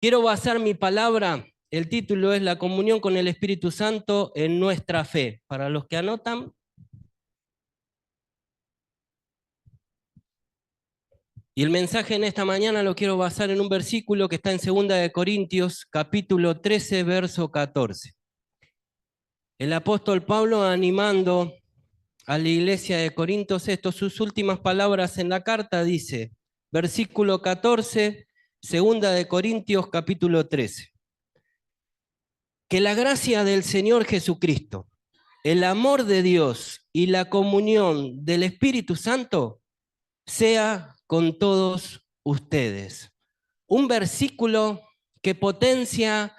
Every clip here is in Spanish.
Quiero basar mi palabra, el título es La comunión con el Espíritu Santo en nuestra fe. Para los que anotan, y el mensaje en esta mañana lo quiero basar en un versículo que está en 2 Corintios, capítulo 13, verso 14. El apóstol Pablo animando a la iglesia de Corintios sus últimas palabras en la carta, dice, versículo 14, 2 Corintios, capítulo 13. Que la gracia del Señor Jesucristo, el amor de Dios y la comunión del Espíritu Santo sea con todos ustedes. Un versículo que potencia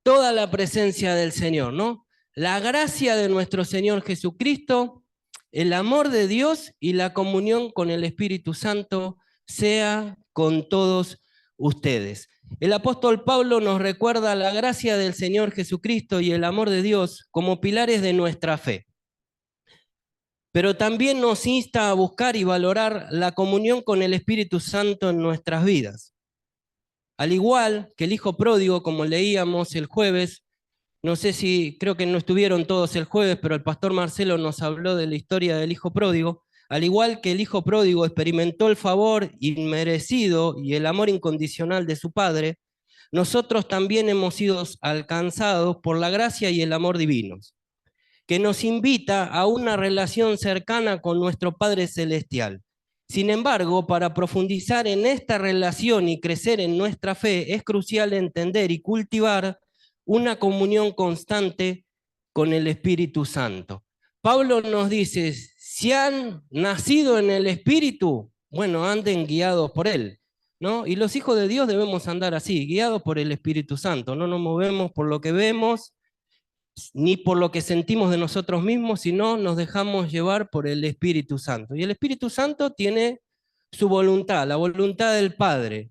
toda la presencia del Señor, ¿no? La gracia de nuestro Señor Jesucristo, el amor de Dios y la comunión con el Espíritu Santo sea con todos ustedes. El apóstol Pablo nos recuerda la gracia del Señor Jesucristo y el amor de Dios como pilares de nuestra fe. Pero también nos insta a buscar y valorar la comunión con el Espíritu Santo en nuestras vidas. Al igual que el hijo pródigo, como leíamos el jueves, no sé si, creo que no estuvieron todos el jueves, pero el pastor Marcelo nos habló de la historia del hijo pródigo. Al igual que el hijo pródigo experimentó el favor inmerecido y el amor incondicional de su padre, nosotros también hemos sido alcanzados por la gracia y el amor divinos, que nos invita a una relación cercana con nuestro Padre Celestial. Sin embargo, para profundizar en esta relación y crecer en nuestra fe, es crucial entender y cultivar una comunión constante con el Espíritu Santo. Pablo nos dice, si han nacido en el Espíritu, bueno, anden guiados por Él, ¿no? Y los hijos de Dios debemos andar así, guiados por el Espíritu Santo. No nos movemos por lo que vemos, ni por lo que sentimos de nosotros mismos, sino nos dejamos llevar por el Espíritu Santo. Y el Espíritu Santo tiene su voluntad, la voluntad del Padre.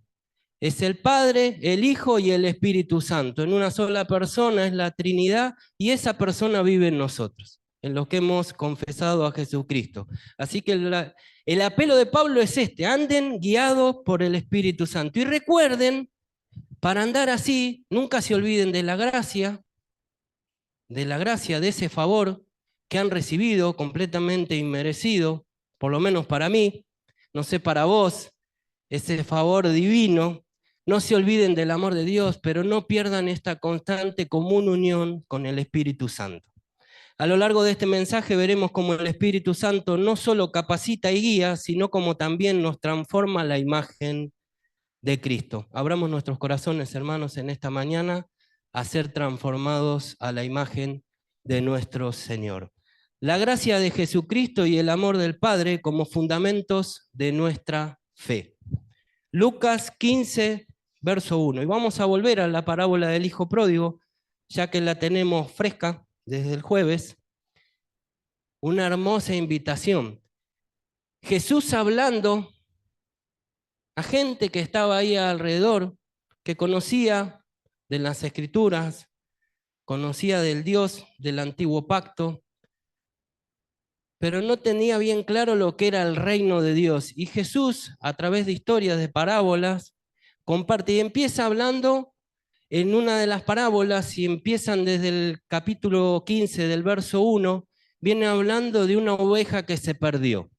Es el Padre, el Hijo y el Espíritu Santo. En una sola persona es la Trinidad y esa persona vive en nosotros, en los que hemos confesado a Jesucristo. Así que el apelo de Pablo es este: anden guiados por el Espíritu Santo. Y recuerden, para andar así, nunca se olviden de ese favor que han recibido completamente inmerecido, por lo menos para mí, no sé para vos, ese favor divino. No se olviden del amor de Dios, pero no pierdan esta constante común unión con el Espíritu Santo. A lo largo de este mensaje veremos cómo el Espíritu Santo no solo capacita y guía, sino como también nos transforma la imagen de Cristo. Abramos nuestros corazones, hermanos, en esta mañana a ser transformados a la imagen de nuestro Señor. La gracia de Jesucristo y el amor del Padre como fundamentos de nuestra fe. Lucas 15, verso 1. Y vamos a volver a la parábola del Hijo Pródigo, ya que la tenemos fresca desde el jueves. Una hermosa invitación. Jesús hablando a gente que estaba ahí alrededor, que conocía de las Escrituras, conocía del Dios del antiguo pacto, pero no tenía bien claro lo que era el reino de Dios. Y Jesús, a través de historias, de parábolas, comparte y empieza hablando en una de las parábolas, y empiezan desde el capítulo 15 del verso 1, viene hablando de una oveja que se perdió.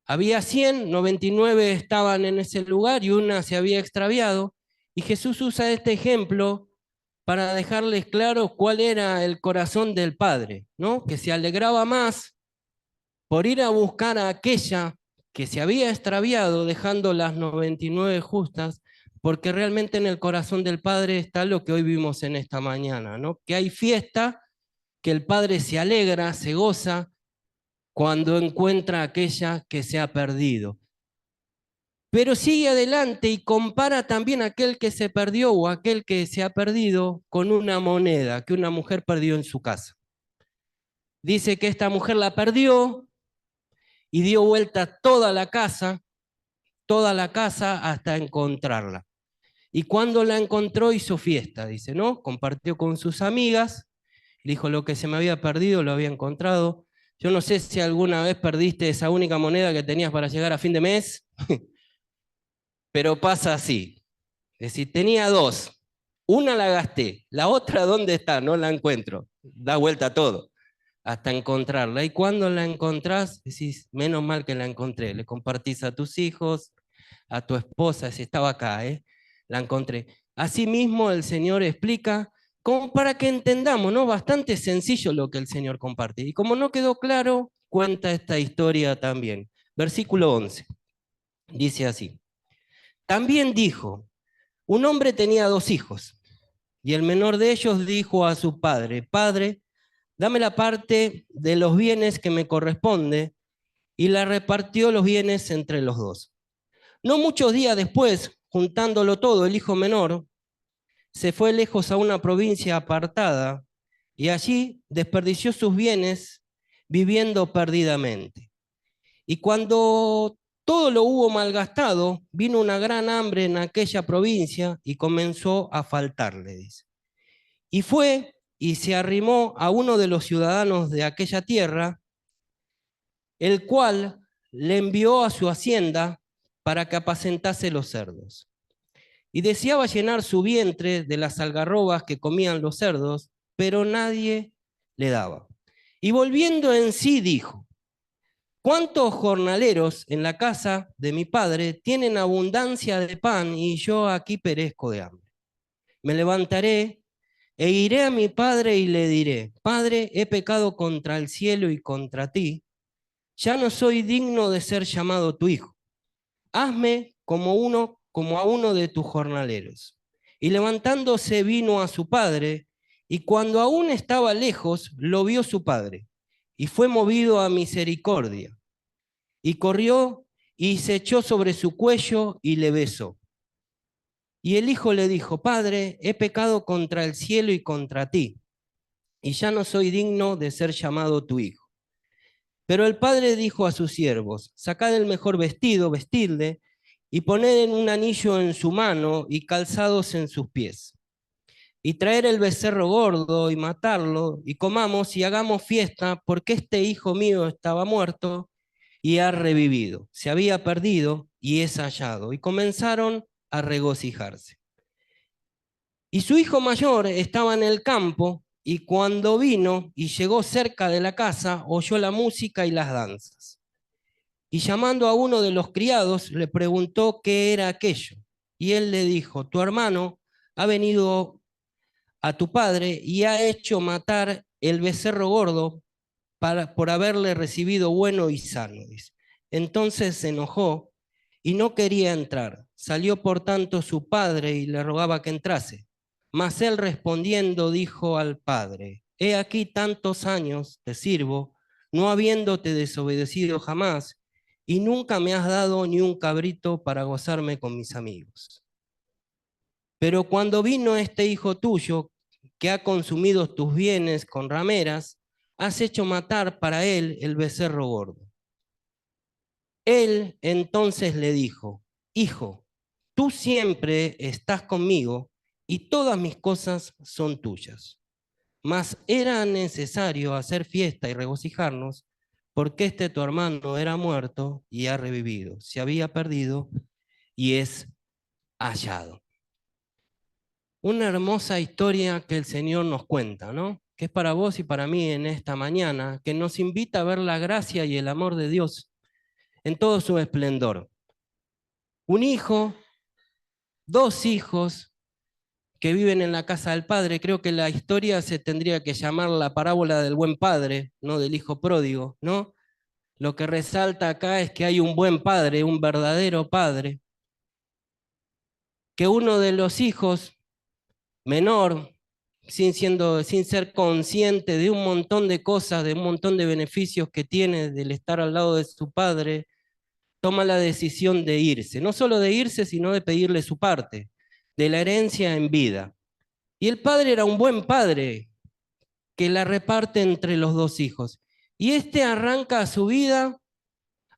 Había 100, 99 estaban en ese lugar y una se había extraviado. Y Jesús usa este ejemplo para dejarles claro cuál era el corazón del Padre, ¿no? Que se alegraba más por ir a buscar a aquella que se había extraviado, dejando las 99 justas, porque realmente en el corazón del Padre está lo que hoy vimos en esta mañana, ¿no? Que hay fiesta, que el Padre se alegra, se goza cuando encuentra a aquella que se ha perdido. Pero sigue adelante y compara también a aquel que se perdió o aquel que se ha perdido con una moneda que una mujer perdió en su casa. Dice que esta mujer la perdió y dio vuelta toda la casa hasta encontrarla. Y cuando la encontró hizo fiesta, dice, ¿no? Compartió con sus amigas, dijo: lo que se me había perdido lo había encontrado. Yo no sé si alguna vez perdiste esa única moneda que tenías para llegar a fin de mes, pero pasa así. Es decir, tenía dos. Una la gasté, la otra ¿dónde está? No la encuentro. Da vuelta a todo hasta encontrarla. Y cuando la encontrás, decís, menos mal que la encontré. Le compartís a tus hijos, a tu esposa, si estaba acá, la encontré. Asimismo, el Señor explica, como para que entendamos, ¿no? Bastante sencillo lo que el Señor comparte. Y como no quedó claro, cuenta esta historia también. Versículo 11, dice así. También dijo, un hombre tenía dos hijos, y el menor de ellos dijo a su padre, Padre, dame la parte de los bienes que me corresponde, y la repartió los bienes entre los dos. No muchos días después, juntándolo todo, el hijo menor se fue lejos a una provincia apartada y allí desperdició sus bienes viviendo perdidamente. Y cuando todo lo hubo malgastado, vino una gran hambre en aquella provincia y comenzó a faltarle, dice. Y fue y se arrimó a uno de los ciudadanos de aquella tierra, el cual le envió a su hacienda para que apacentase los cerdos. Y deseaba llenar su vientre de las algarrobas que comían los cerdos, pero nadie le daba. Y volviendo en sí dijo, ¿cuántos jornaleros en la casa de mi padre tienen abundancia de pan y yo aquí perezco de hambre? Me levantaré e iré a mi padre y le diré, Padre, he pecado contra el cielo y contra ti, ya no soy digno de ser llamado tu hijo. Hazme como a uno de tus jornaleros. Y levantándose vino a su padre, y cuando aún estaba lejos, lo vio su padre, y fue movido a misericordia, y corrió y se echó sobre su cuello y le besó. Y el hijo le dijo, Padre, he pecado contra el cielo y contra ti, y ya no soy digno de ser llamado tu hijo. Pero el padre dijo a sus siervos, sacad el mejor vestido, vestidle, y poned un anillo en su mano y calzados en sus pies. Y traer el becerro gordo y matarlo, y comamos y hagamos fiesta, porque este hijo mío estaba muerto y ha revivido. Se había perdido y es hallado. Y comenzaron a regocijarse. Y su hijo mayor estaba en el campo, y cuando vino y llegó cerca de la casa, oyó la música y las danzas. Y llamando a uno de los criados, le preguntó qué era aquello. Y él le dijo, tu hermano ha venido a tu padre y ha hecho matar el becerro gordo por haberle recibido bueno y sano. Dice. Entonces se enojó y no quería entrar. Salió por tanto su padre y le rogaba que entrase. Mas él respondiendo dijo al padre, he aquí tantos años te sirvo, no habiéndote desobedecido jamás, y nunca me has dado ni un cabrito para gozarme con mis amigos. Pero cuando vino este hijo tuyo, que ha consumido tus bienes con rameras, has hecho matar para él el becerro gordo. Él entonces le dijo, hijo, tú siempre estás conmigo y todas mis cosas son tuyas. Mas era necesario hacer fiesta y regocijarnos, porque este tu hermano era muerto y ha revivido, se había perdido y es hallado. Una hermosa historia que el Señor nos cuenta, ¿no? Que es para vos y para mí en esta mañana, que nos invita a ver la gracia y el amor de Dios en todo su esplendor. Un hijo, dos hijos que viven en la casa del padre. Creo que la historia se tendría que llamar la parábola del buen padre, no del hijo pródigo, ¿no? Lo que resalta acá es que hay un buen padre, un verdadero padre, que uno de los hijos menor, sin ser consciente de un montón de cosas, de un montón de beneficios que tiene del estar al lado de su padre, toma la decisión de irse. No solo de irse, sino de pedirle su parte, de la herencia en vida. Y el padre era un buen padre que la reparte entre los dos hijos. Y este arranca su vida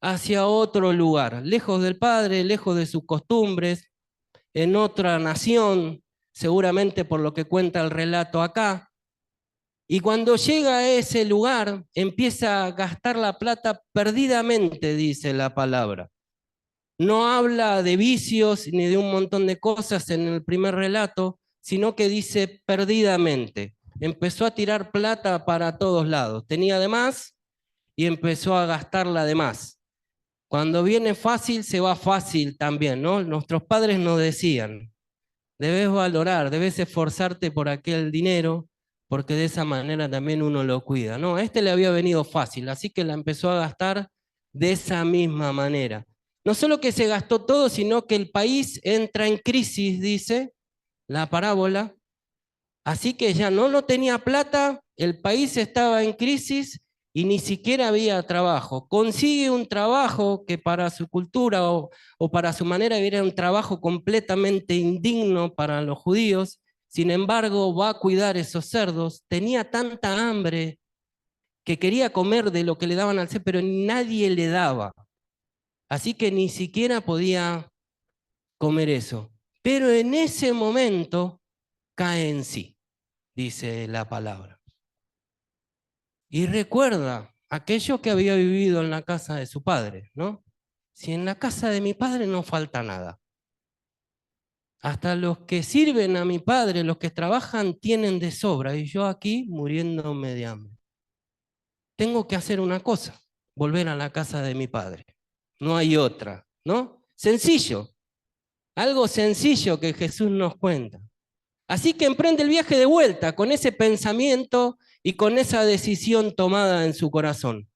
hacia otro lugar, lejos del padre, lejos de sus costumbres, en otra nación, seguramente por lo que cuenta el relato acá. Y cuando llega a ese lugar, empieza a gastar la plata perdidamente, dice la palabra. no habla de vicios ni de un montón de cosas en el primer relato, sino que dice perdidamente. Empezó a tirar plata para todos lados. Tenía de más y empezó a gastarla de más. Cuando viene fácil, se va fácil también, ¿no? Nuestros padres nos decían, debes valorar, debes esforzarte por aquel dinero, porque de esa manera también uno lo cuida. No, a este le había venido fácil, así que la empezó a gastar de esa misma manera. No solo que se gastó todo, sino que el país entra en crisis, dice la parábola. Así que ya no tenía plata, el país estaba en crisis y ni siquiera había trabajo. Consigue un trabajo que para su cultura o para su manera de vivir era un trabajo completamente indigno para los judíos. Sin embargo, va a cuidar esos cerdos. Tenía tanta hambre que quería comer de lo que le daban al cerdo, pero nadie le daba. Así que ni siquiera podía comer eso. Pero en ese momento cae en sí, dice la palabra. Y recuerda aquello que había vivido en la casa de su padre, ¿no? Si en la casa de mi padre no falta nada. Hasta los que sirven a mi padre, los que trabajan, tienen de sobra. Y yo aquí muriéndome de hambre. Tengo que hacer una cosa, volver a la casa de mi padre. No hay otra, ¿no? Sencillo. Algo sencillo que Jesús nos cuenta. Así que emprende el viaje de vuelta con ese pensamiento y con esa decisión tomada en su corazón.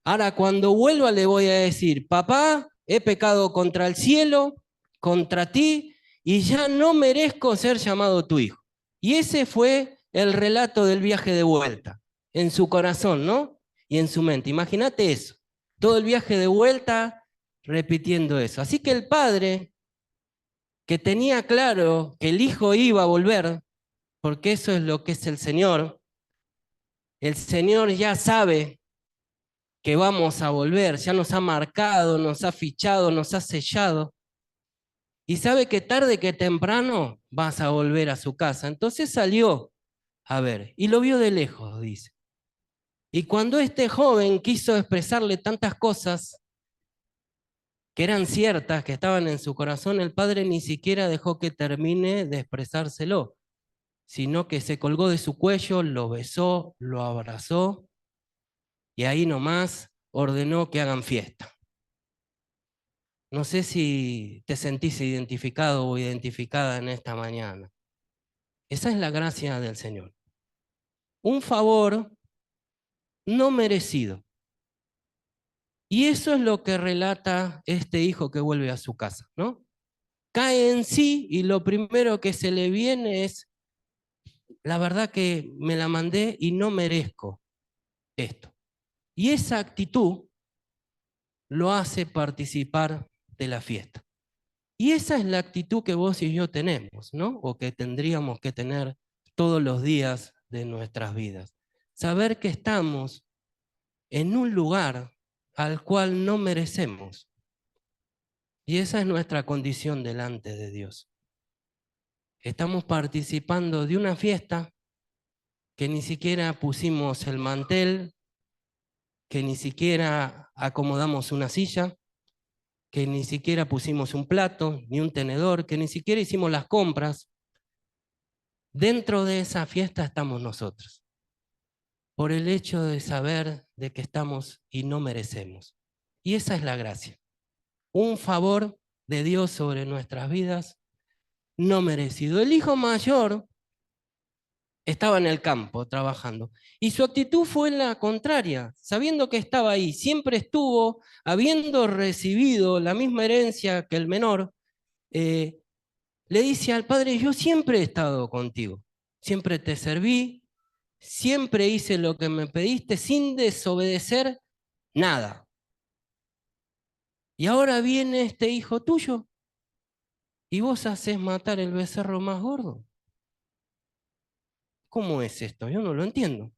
Ahora, cuando vuelva le voy a decir, papá, he pecado contra el cielo, contra ti, y ya no merezco ser llamado tu hijo. Y ese fue el relato del viaje de vuelta, en su corazón, ¿no? Y en su mente. Imagínate eso, todo el viaje de vuelta repitiendo eso. Así que el padre, que tenía claro que el hijo iba a volver, porque eso es lo que es el Señor ya sabe que vamos a volver, ya nos ha marcado, nos ha fichado, nos ha sellado, y sabe que tarde que temprano vas a volver a su casa. Entonces salió a ver, y lo vio de lejos, dice. Y cuando este joven quiso expresarle tantas cosas que eran ciertas, que estaban en su corazón, el padre ni siquiera dejó que termine de expresárselo, sino que se colgó de su cuello, lo besó, lo abrazó, y ahí nomás ordenó que hagan fiesta. No sé si te sentís identificado o identificada en esta mañana. Esa es la gracia del Señor. Un favor no merecido. Y eso es lo que relata este hijo que vuelve a su casa, ¿no? Cae en sí y lo primero que se le viene es, la verdad que me la mandé y no merezco esto. Y esa actitud lo hace participar de la fiesta. Y esa es la actitud que vos y yo tenemos, ¿no? O que tendríamos que tener todos los días de nuestras vidas. Saber que estamos en un lugar al cual no merecemos. Y esa es nuestra condición delante de Dios. Estamos participando de una fiesta que ni siquiera pusimos el mantel, que ni siquiera acomodamos una silla, que ni siquiera pusimos un plato, ni un tenedor, que ni siquiera hicimos las compras. Dentro de esa fiesta estamos nosotros, por el hecho de saber de que estamos y no merecemos. Y esa es la gracia. Un favor de Dios sobre nuestras vidas no merecido. El hijo mayor estaba en el campo trabajando y su actitud fue la contraria, sabiendo que estaba ahí, siempre estuvo, habiendo recibido la misma herencia que el menor, le dice al padre, yo siempre he estado contigo, siempre te serví, siempre hice lo que me pediste sin desobedecer nada. Y ahora viene este hijo tuyo y vos haces matar el becerro más gordo. ¿Cómo es esto? Yo no lo entiendo.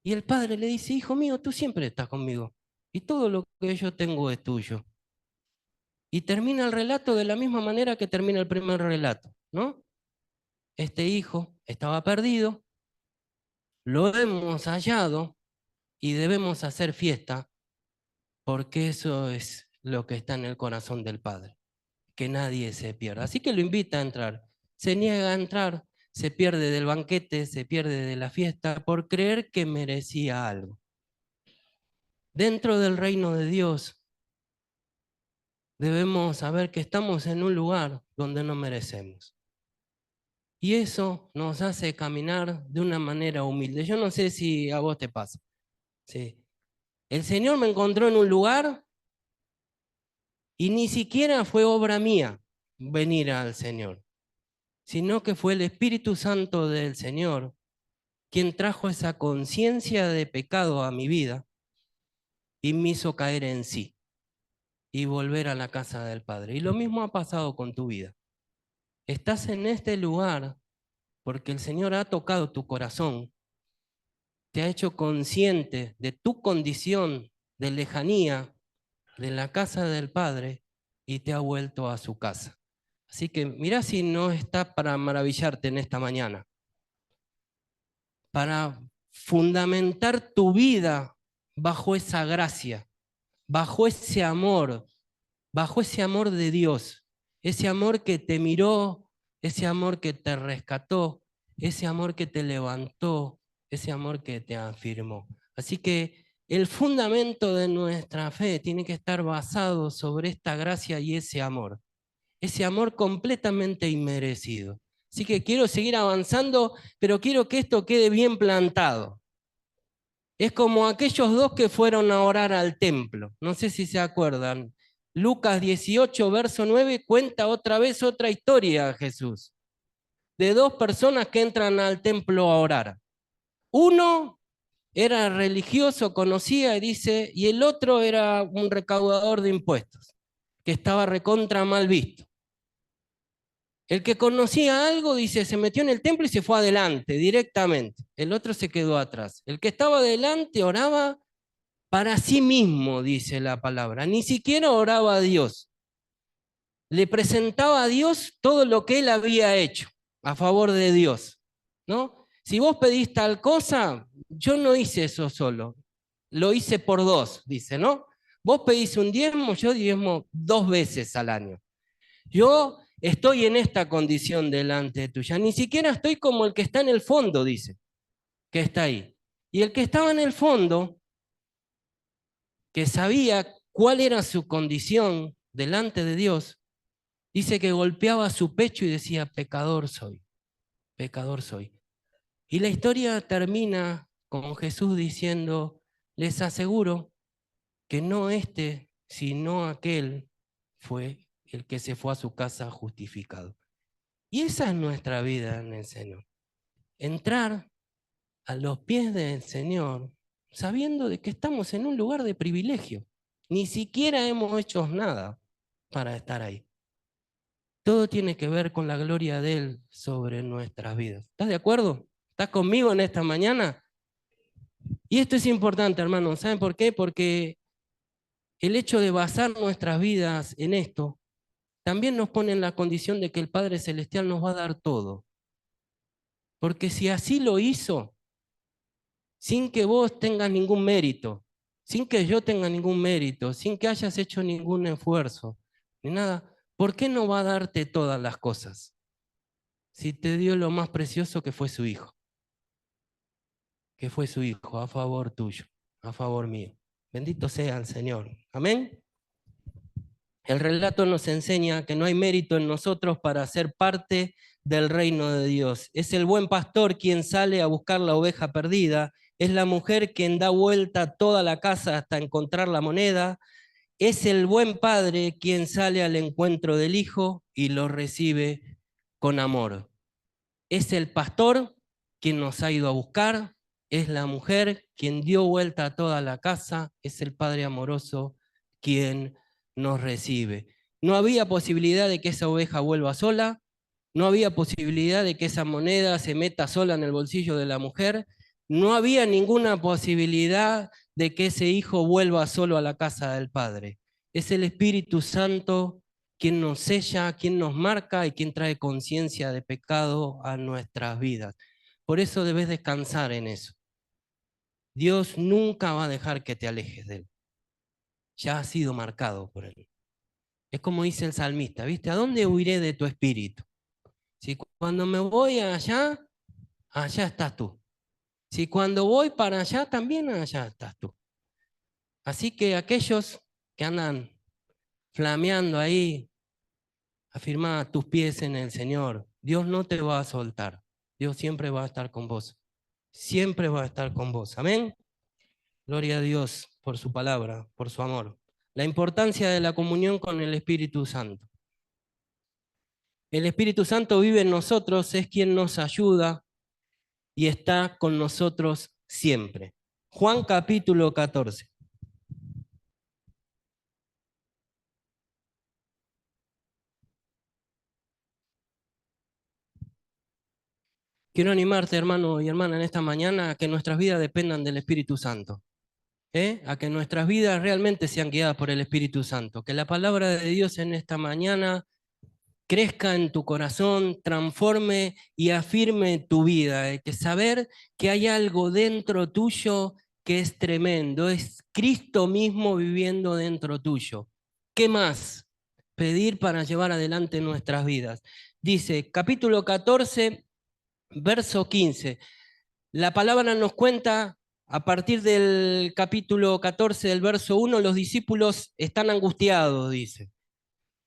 Y el padre le dice, hijo mío, tú siempre estás conmigo y todo lo que yo tengo es tuyo. Y termina el relato de la misma manera que termina el primer relato, ¿no? Este hijo estaba perdido, lo hemos hallado y debemos hacer fiesta porque eso es lo que está en el corazón del Padre, que nadie se pierda. Así que lo invita a entrar. Se niega a entrar, se pierde del banquete, se pierde de la fiesta por creer que merecía algo. Dentro del reino de Dios debemos saber que estamos en un lugar donde no merecemos. Y eso nos hace caminar de una manera humilde. Yo no sé si a vos te pasa. Sí. El Señor me encontró en un lugar y ni siquiera fue obra mía venir al Señor, sino que fue el Espíritu Santo del Señor quien trajo esa conciencia de pecado a mi vida y me hizo caer en sí y volver a la casa del Padre. Y lo mismo ha pasado con tu vida. Estás en este lugar porque el Señor ha tocado tu corazón, te ha hecho consciente de tu condición de lejanía de la casa del Padre y te ha vuelto a su casa. Así que mirá si no está para maravillarte en esta mañana, para fundamentar tu vida bajo esa gracia, bajo ese amor de Dios, ese amor que te miró, ese amor que te rescató, ese amor que te levantó, ese amor que te afirmó. Así que el fundamento de nuestra fe tiene que estar basado sobre esta gracia y ese amor completamente inmerecido. Así que quiero seguir avanzando, pero quiero que esto quede bien plantado. Es como aquellos dos que fueron a orar al templo. No sé si se acuerdan. Lucas 18, verso 9, cuenta otra vez otra historia, Jesús, de dos personas que entran al templo a orar. Uno era religioso, conocía, y dice, y el otro era un recaudador de impuestos, que estaba recontra mal visto. El que conocía algo, dice, se metió en el templo y se fue adelante, directamente. El otro se quedó atrás. El que estaba adelante oraba para sí mismo, dice la palabra. Ni siquiera oraba a Dios. Le presentaba a Dios todo lo que él había hecho a favor de Dios, ¿no? Si vos pedís tal cosa, yo no hice eso solo. Lo hice por dos, dice, ¿no? Vos pedís un diezmo, yo diezmo 2 veces al año. Yo estoy en esta condición delante tuya. Ni siquiera estoy como el que está en el fondo, dice, que está ahí. Y el que estaba en el fondo, que sabía cuál era su condición delante de Dios, dice que golpeaba su pecho y decía, pecador soy, pecador soy. Y la historia termina con Jesús diciendo, les aseguro que no este, sino aquel fue el que se fue a su casa justificado. Y esa es nuestra vida en el Señor. Entrar a los pies del Señor sabiendo de que estamos en un lugar de privilegio. Ni siquiera hemos hecho nada para estar ahí. Todo tiene que ver con la gloria de Él sobre nuestras vidas. ¿Estás de acuerdo? ¿Estás conmigo en esta mañana? Y esto es importante, hermanos. ¿Saben por qué? Porque el hecho de basar nuestras vidas en esto también nos pone en la condición de que el Padre Celestial nos va a dar todo. Porque si así lo hizo, sin que vos tengas ningún mérito, sin que yo tenga ningún mérito, sin que hayas hecho ningún esfuerzo, ni nada, ¿por qué no va a darte todas las cosas? Si te dio lo más precioso que fue su Hijo, a favor tuyo, a favor mío. Bendito sea el Señor. Amén. El relato nos enseña que no hay mérito en nosotros para ser parte del reino de Dios. Es el buen pastor quien sale a buscar la oveja perdida, es la mujer quien da vuelta toda la casa hasta encontrar la moneda, es el buen padre quien sale al encuentro del hijo y lo recibe con amor. Es el pastor quien nos ha ido a buscar, es la mujer quien dio vuelta a toda la casa, es el padre amoroso quien nos recibe. No había posibilidad de que esa oveja vuelva sola, no había posibilidad de que esa moneda se meta sola en el bolsillo de la mujer, no había ninguna posibilidad de que ese hijo vuelva solo a la casa del Padre. Es el Espíritu Santo quien nos sella, quien nos marca y quien trae conciencia de pecado a nuestras vidas. Por eso debes descansar en eso. Dios nunca va a dejar que te alejes de Él. ya has sido marcado por Él. Es como dice el salmista, ¿viste? ¿A dónde huiré de tu espíritu? Si cuando me voy allá, allá estás tú. Si cuando voy para allá, también allá estás tú. Así que aquellos que andan flameando ahí, afirma tus pies en el Señor. Dios no te va a soltar. Dios siempre va a estar con vos. Siempre va a estar con vos. Amén. Gloria a Dios por su palabra, por su amor. La importancia de la comunión con el Espíritu Santo. El Espíritu Santo vive en nosotros, es quien nos ayuda y está con nosotros siempre. Juan capítulo 14. Quiero animarte, hermano y hermana, en esta mañana a que nuestras vidas dependan del Espíritu Santo. A que nuestras vidas realmente sean guiadas por el Espíritu Santo. Que la palabra de Dios en esta mañana crezca en tu corazón, transforme y afirme tu vida. Que saber que hay algo dentro tuyo que es tremendo. Es Cristo mismo viviendo dentro tuyo. ¿Qué más pedir para llevar adelante nuestras vidas? Dice, capítulo 14, verso 15. La palabra nos cuenta, a partir del capítulo 14 del verso 1, los discípulos están angustiados, dice.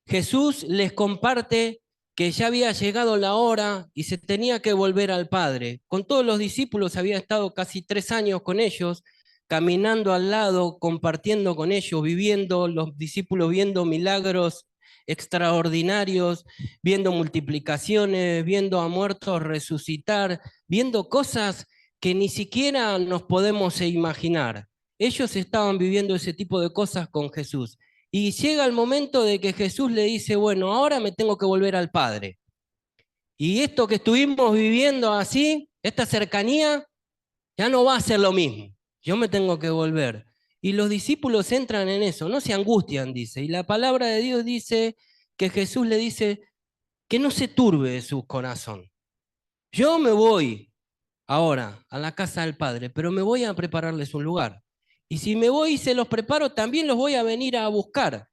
Jesús les comparte que ya había llegado la hora y se tenía que volver al Padre. Con todos los discípulos había estado casi 3 años con ellos, caminando al lado, compartiendo con ellos, viviendo, los discípulos viendo milagros extraordinarios, viendo multiplicaciones, viendo a muertos resucitar, viendo cosas que ni siquiera nos podemos imaginar. Ellos estaban viviendo ese tipo de cosas con Jesús. Y llega el momento de que Jesús le dice, bueno, ahora me tengo que volver al Padre. Y esto que estuvimos viviendo así, esta cercanía, ya no va a ser lo mismo. Yo me tengo que volver. Y los discípulos entran en eso, no se angustian, dice. Y la palabra de Dios dice que Jesús le dice que no se turbe su corazón. Yo me voy ahora a la casa del Padre, pero me voy a prepararles un lugar. Y si me voy y se los preparo, también los voy a venir a buscar,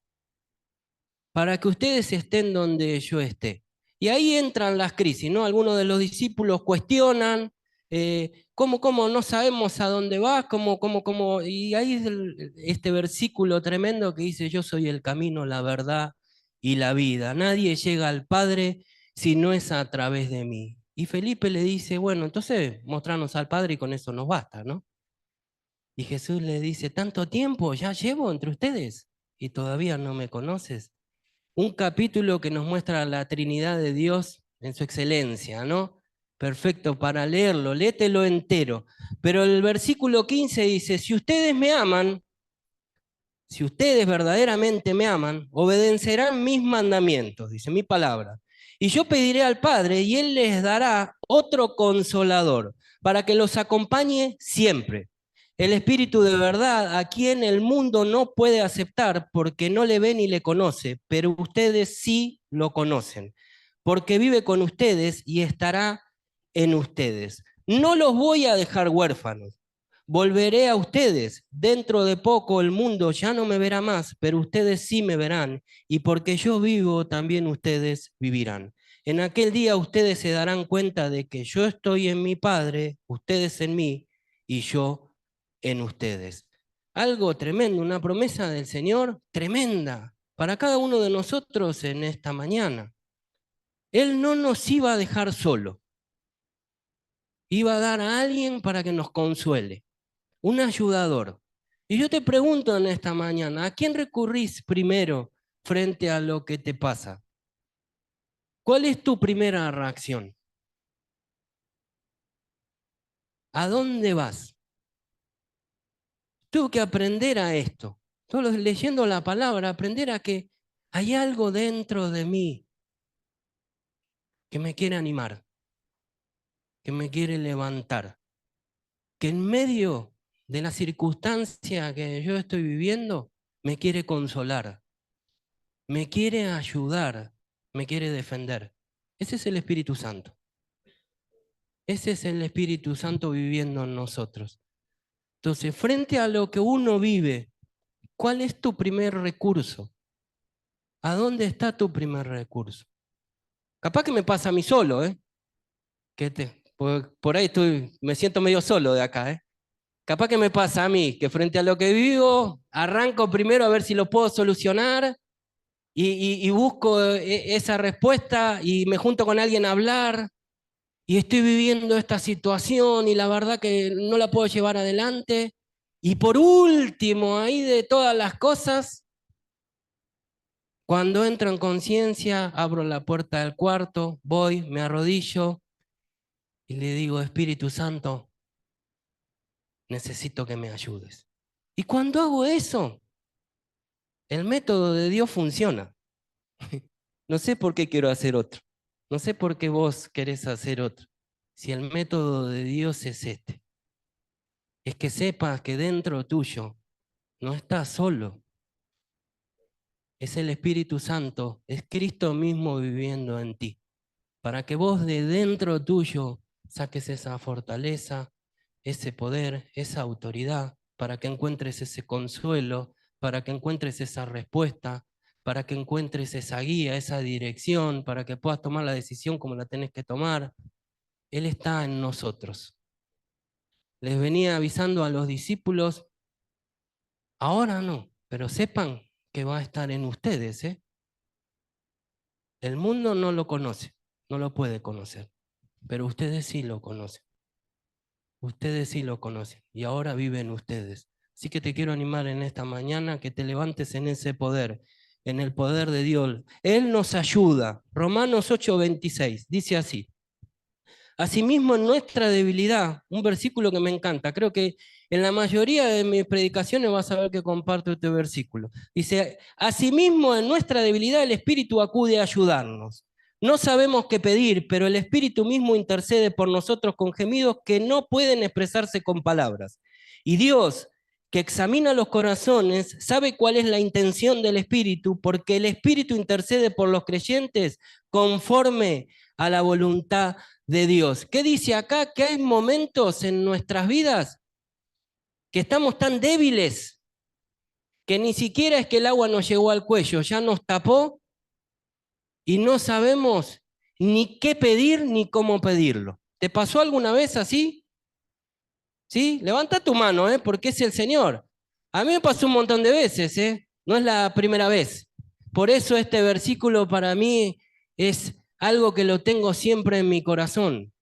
para que ustedes estén donde yo esté. Y ahí entran las crisis, ¿no? Algunos de los discípulos cuestionan, ¿cómo no sabemos a dónde vas? ¿Cómo? Y ahí es este versículo tremendo que dice, yo soy el camino, la verdad y la vida. Nadie llega al Padre si no es a través de mí. Y Felipe le dice, bueno, entonces mostrarnos al Padre y con eso nos basta, ¿no? Y Jesús le dice, ¿tanto tiempo ya llevo entre ustedes y todavía no me conoces? Un capítulo que nos muestra la Trinidad de Dios en su excelencia, ¿no? Perfecto para leerlo, léetelo entero. Pero el versículo 15 dice, si ustedes verdaderamente me aman, obedecerán mis mandamientos, dice mi palabra. Y yo pediré al Padre y Él les dará otro consolador para que los acompañe siempre. El Espíritu de verdad, a quien el mundo no puede aceptar porque no le ve ni le conoce, pero ustedes sí lo conocen, porque vive con ustedes y estará en ustedes. No los voy a dejar huérfanos. Volveré a ustedes. Dentro de poco el mundo ya no me verá más, pero ustedes sí me verán, y porque yo vivo, también ustedes vivirán. En aquel día ustedes se darán cuenta de que yo estoy en mi Padre, ustedes en mí, y yo en ustedes. Algo tremendo, una promesa del Señor tremenda para cada uno de nosotros en esta mañana. Él no nos iba a dejar solo, iba a dar a alguien para que nos consuele, un ayudador. Y yo te pregunto en esta mañana, ¿a quién recurrís primero frente a lo que te pasa? ¿Cuál es tu primera reacción? ¿A dónde vas? Tuve que aprender a esto. Solo leyendo la palabra, aprender a que hay algo dentro de mí que me quiere animar, que me quiere levantar, que en medio de la circunstancia que yo estoy viviendo, me quiere consolar, me quiere ayudar, me quiere defender. Ese es el Espíritu Santo. Ese es el Espíritu Santo viviendo en nosotros. Entonces, frente a lo que uno vive, ¿Cuál es tu primer recurso? ¿A dónde está tu primer recurso? Capaz que me pasa a mí solo, ¿eh? Por ahí me siento medio solo de acá, ¿eh? Capaz que me pasa a mí, que frente a lo que vivo, arranco primero a ver si lo puedo solucionar y busco esa respuesta y me junto con alguien a hablar y estoy viviendo esta situación y la verdad que no la puedo llevar adelante. Y por último, ahí de todas las cosas, cuando entro en conciencia, abro la puerta del cuarto, voy, me arrodillo y le digo, Espíritu Santo, necesito que me ayudes. Y cuando hago eso, el método de Dios funciona. No sé por qué quiero hacer otro. No sé por qué vos querés hacer otro. Si el método de Dios es este, es que sepas que dentro tuyo no estás solo. Es el Espíritu Santo, es Cristo mismo viviendo en ti. Para que vos de dentro tuyo saques esa fortaleza, ese poder, esa autoridad, para que encuentres ese consuelo, para que encuentres esa respuesta, para que encuentres esa guía, esa dirección, para que puedas tomar la decisión como la tenés que tomar. Él está en nosotros. Les venía avisando a los discípulos, ahora no, pero sepan que va a estar en ustedes, ¿eh? El mundo no lo conoce, no lo puede conocer, pero ustedes sí lo conocen. Ustedes sí lo conocen y ahora viven ustedes. Así que te quiero animar en esta mañana que te levantes en ese poder, en el poder de Dios. Él nos ayuda. Romanos 8:26 dice así. Asimismo, en nuestra debilidad, un versículo que me encanta, creo que en la mayoría de mis predicaciones vas a ver que comparto este versículo. Dice, asimismo, en nuestra debilidad el Espíritu acude a ayudarnos. No sabemos qué pedir, pero el Espíritu mismo intercede por nosotros con gemidos que no pueden expresarse con palabras. Y Dios, que examina los corazones, sabe cuál es la intención del Espíritu, porque el Espíritu intercede por los creyentes conforme a la voluntad de Dios. ¿Qué dice acá? Que hay momentos en nuestras vidas que estamos tan débiles que ni siquiera es que el agua nos llegó al cuello, ya nos tapó y no sabemos ni qué pedir ni cómo pedirlo. ¿Te pasó alguna vez así? ¿Sí? Levanta tu mano, porque es el Señor. A mí me pasó un montón de veces, no es la primera vez. Por eso este versículo para mí es algo que lo tengo siempre en mi corazón.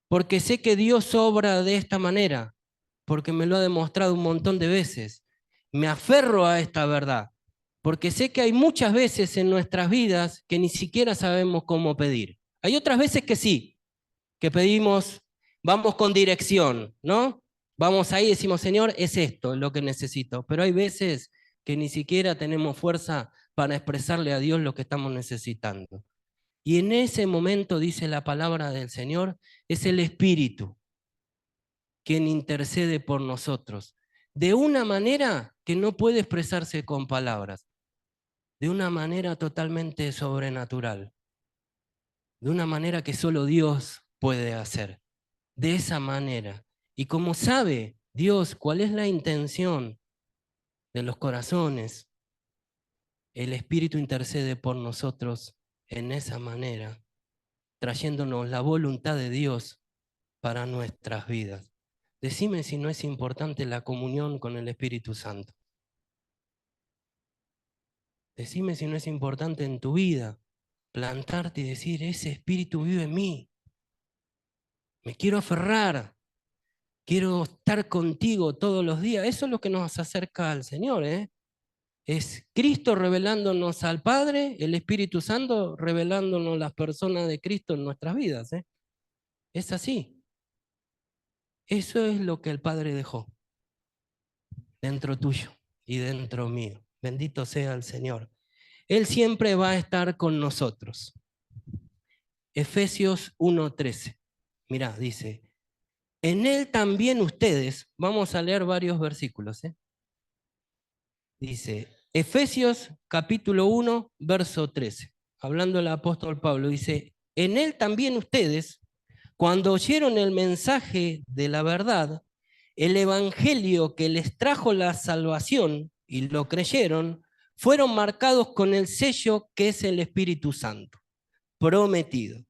Porque sé que Dios obra de esta manera, porque me lo ha demostrado un montón de veces. Me aferro a esta verdad, porque sé que hay muchas veces en nuestras vidas que ni siquiera sabemos cómo pedir. Hay otras veces que sí, que pedimos, vamos con dirección, ¿no? Vamos ahí y decimos, Señor, es esto lo que necesito. Pero hay veces que ni siquiera tenemos fuerza para expresarle a Dios lo que estamos necesitando. Y en ese momento, dice la palabra del Señor, es el Espíritu quien intercede por nosotros, de una manera que no puede expresarse con palabras, de una manera totalmente sobrenatural, de una manera que solo Dios puede hacer, de esa manera. Y como sabe Dios cuál es la intención de los corazones, el Espíritu intercede por nosotros en esa manera, trayéndonos la voluntad de Dios para nuestras vidas. Decime si no es importante la comunión con el Espíritu Santo. Decime si no es importante en tu vida plantarte y decir, ese Espíritu vive en mí. Me quiero aferrar, quiero estar contigo todos los días. Eso es lo que nos acerca al Señor, ¿eh? Es Cristo revelándonos al Padre, el Espíritu Santo revelándonos las personas de Cristo en nuestras vidas, ¿eh? Es así. Eso es lo que el Padre dejó dentro tuyo y dentro mío. Bendito sea el Señor. Él siempre va a estar con nosotros. Efesios 1:13. Mirá, dice, en Él también ustedes, vamos a leer varios versículos, dice, Efesios capítulo 1, verso 13, hablando el apóstol Pablo, dice, en Él también ustedes, cuando oyeron el mensaje de la verdad, el evangelio que les trajo la salvación, y lo creyeron, fueron marcados con el sello que es el Espíritu Santo, prometido.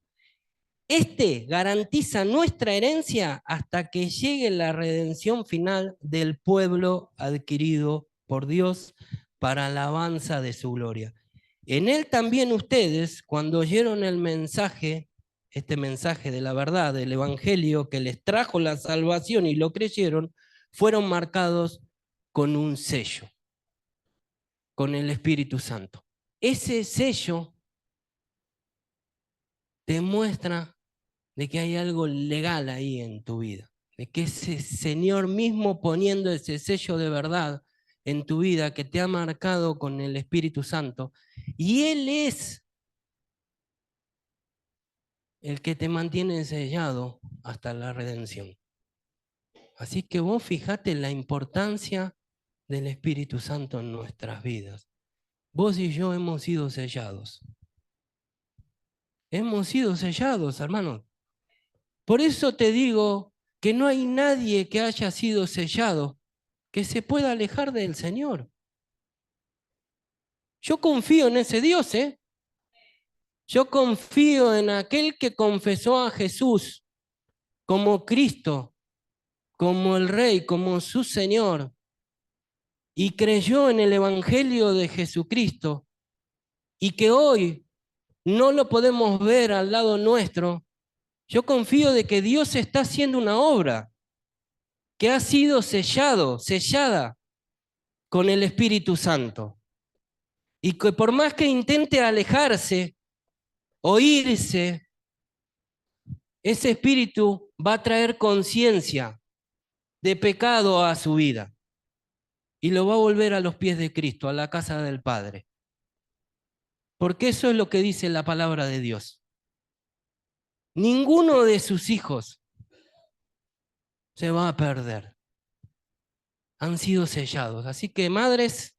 Este garantiza nuestra herencia hasta que llegue la redención final del pueblo adquirido por Dios para alabanza de su gloria. En él también ustedes, cuando oyeron el mensaje, este mensaje de la verdad, del Evangelio que les trajo la salvación y lo creyeron, fueron marcados con un sello, con el Espíritu Santo. Ese sello demuestra de que hay algo legal ahí en tu vida, de que ese Señor mismo poniendo ese sello de verdad en tu vida que te ha marcado con el Espíritu Santo, y Él es el que te mantiene sellado hasta la redención. Así que vos fijate la importancia del Espíritu Santo en nuestras vidas. Vos y yo hemos sido sellados. Hemos sido sellados, hermanos. Por eso te digo que no hay nadie que haya sido sellado que se pueda alejar del Señor. Yo confío en ese Dios, ¿eh? Yo confío en aquel que confesó a Jesús como Cristo, como el Rey, como su Señor, y creyó en el Evangelio de Jesucristo, y que hoy no lo podemos ver al lado nuestro. Yo confío de que Dios está haciendo una obra que ha sido sellada con el Espíritu Santo. Y que por más que intente alejarse o irse, ese espíritu va a traer conciencia de pecado a su vida y lo va a volver a los pies de Cristo, a la casa del Padre. Porque eso es lo que dice la palabra de Dios. Ninguno de sus hijos se va a perder. Han sido sellados. Así que madres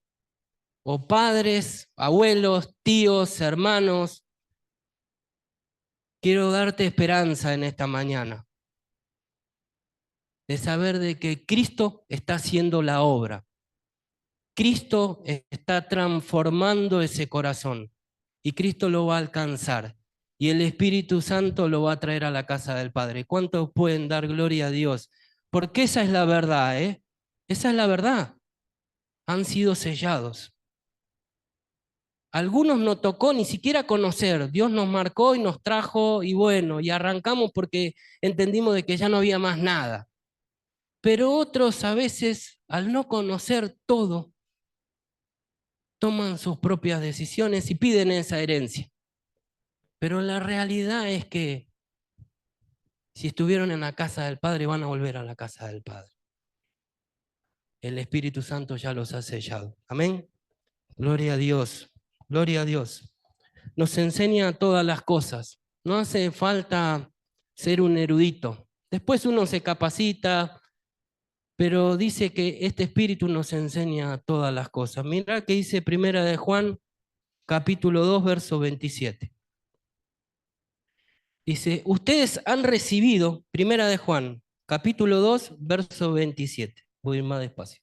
o padres, abuelos, tíos, hermanos, quiero darte esperanza en esta mañana de saber de que Cristo está haciendo la obra. Cristo está transformando ese corazón y Cristo lo va a alcanzar y el Espíritu Santo lo va a traer a la casa del Padre. ¿Cuántos pueden dar gloria a Dios? Porque esa es la verdad, ¿eh? Esa es la verdad. Han sido sellados. Algunos no tocó ni siquiera conocer. Dios nos marcó y nos trajo y bueno, y arrancamos porque entendimos de que ya no había más nada. Pero otros a veces, al no conocer todo, toman sus propias decisiones y piden esa herencia. Pero la realidad es que si estuvieron en la casa del Padre, van a volver a la casa del Padre. El Espíritu Santo ya los ha sellado. Amén. Gloria a Dios. Gloria a Dios. Nos enseña todas las cosas. No hace falta ser un erudito. Después uno se capacita, pero dice que este Espíritu nos enseña todas las cosas. Mira que dice Primera de Juan, capítulo 2, verso 27. Dice, ustedes han recibido, Primera de Juan, capítulo 2, verso 27. Voy a ir más despacio.